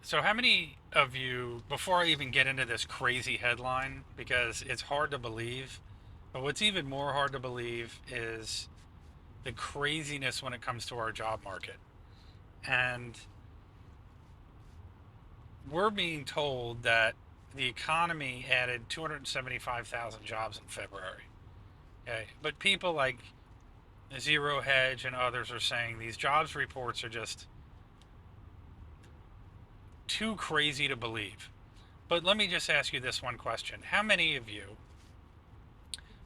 So, how many of you, before I even get into this crazy headline, because it's hard to believe, but what's even more hard to believe is the craziness when it comes to our job market. And we're being told that the economy added 275,000 jobs in February. Okay. But people like Zero Hedge and others are saying these jobs reports are just too crazy to believe. But let me just ask you this one question. How many of you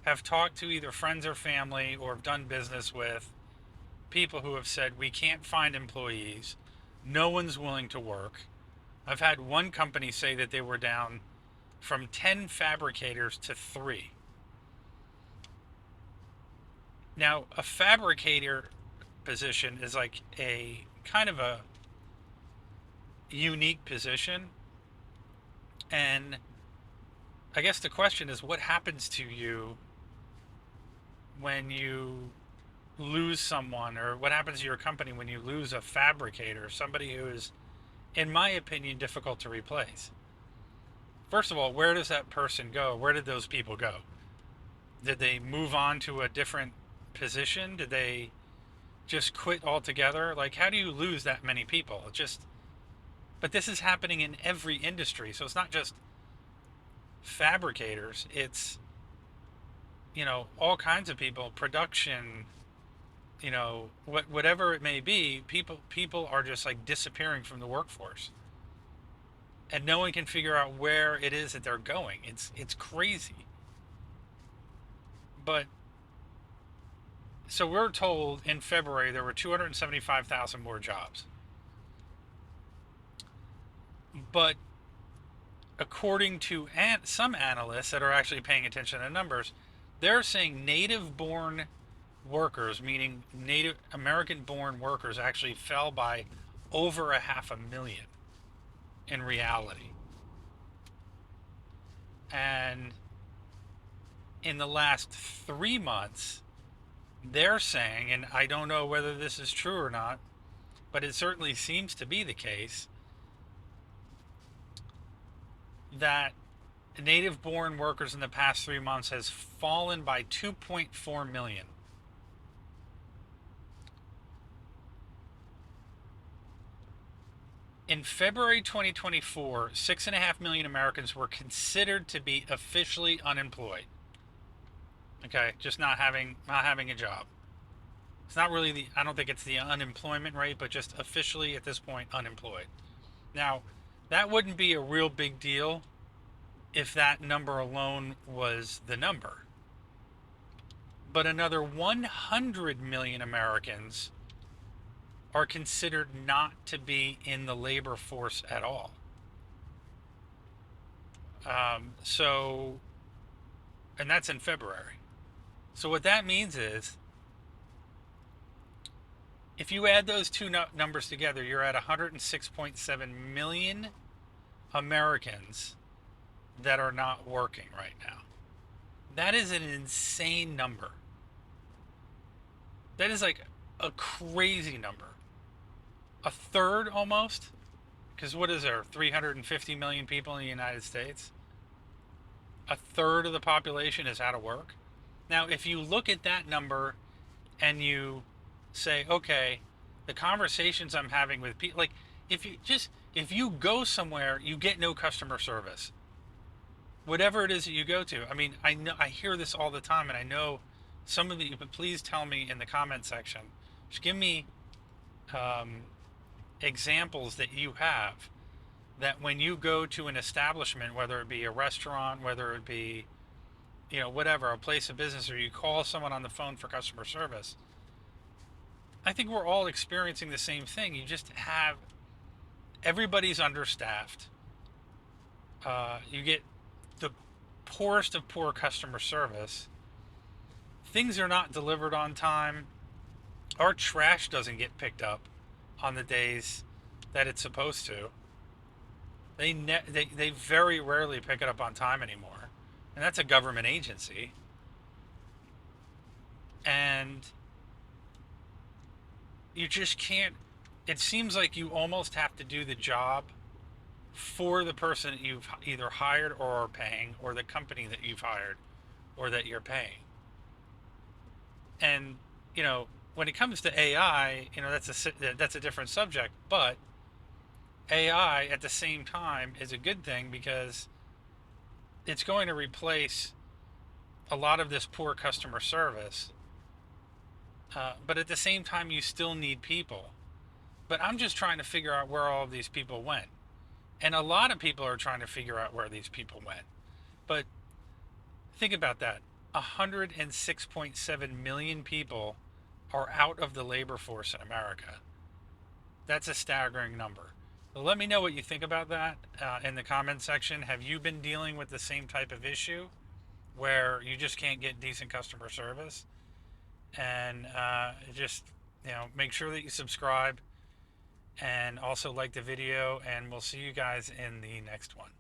have talked to either friends or family or have done business with people who have said, we can't find employees, no one's willing to work? I've had one company say that they were down from 10 fabricators to 3. Now, a fabricator position is like a kind of a unique position. And I guess the question is, what happens to you when you lose someone, or what happens to your company when you lose a fabricator, somebody who is, in my opinion, difficult to replace? First of all, where does that person go? Where did those people go? Did they move on to a different position? Did they just quit altogether? Like, how do you lose that many people? It just, but this is happening in every industry. So it's not just fabricators, it's, all kinds of people, production, whatever it may be, people are just like disappearing from the workforce. And no one can figure out where it is that they're going. It's crazy. But so we're told in February there were 275,000 more jobs. But according to some analysts that are actually paying attention to numbers, they're saying native born workers, meaning Native American born workers, actually fell by over a half a million in reality. And in the last 3 months, they're saying, and I don't know whether this is true or not, but it certainly seems to be the case, that native born workers in the past 3 months has fallen by 2.4 million. In February 2024, 6.5 million Americans were considered to be officially unemployed. Okay, just not having a job. It's not really I don't think it's the unemployment rate, but just officially at this point unemployed. Now, that wouldn't be a real big deal if that number alone was the number. But another 100 million Americans are considered not to be in the labor force at all. So, and that's in February. So, what that means is if you add those two numbers together, you're at 106.7 million Americans that are not working right now. That is an insane number. That is like a crazy number. A third almost, because what is there, 350 million people in the United States? A third of the population is out of work. Now, if you look at that number and you say, okay, the conversations I'm having with people, like if you go somewhere, you get no customer service. Whatever it is that you go to. I mean, I know I hear this all the time, and I know some of you, but please tell me in the comment section. Just give me um, examples that you have that when you go to an establishment, whether it be a restaurant, whether it be, whatever, a place of business, or you call someone on the phone for customer service, I think we're all experiencing the same thing. You just have everybody's understaffed. You get the poorest of poor customer service. Things are not delivered on time. Our trash doesn't get picked up on the days that it's supposed to. They very rarely pick it up on time anymore, and that's a government agency. And you just can't. It seems like you almost have to do the job for the person that you've either hired or are paying, or the company that you've hired or that you're paying. And when it comes to AI, that's a different subject. But AI at the same time is a good thing because it's going to replace a lot of this poor customer service. But at the same time, you still need people. But I'm just trying to figure out where all of these people went. And a lot of people are trying to figure out where these people went. But think about that. 106.7 million people are out of the labor force in America. That's a staggering number. So let me know what you think about that in the comment section. Have you been dealing with the same type of issue where you just can't get decent customer service? And just make sure that you subscribe and also like the video, and we'll see you guys in the next one.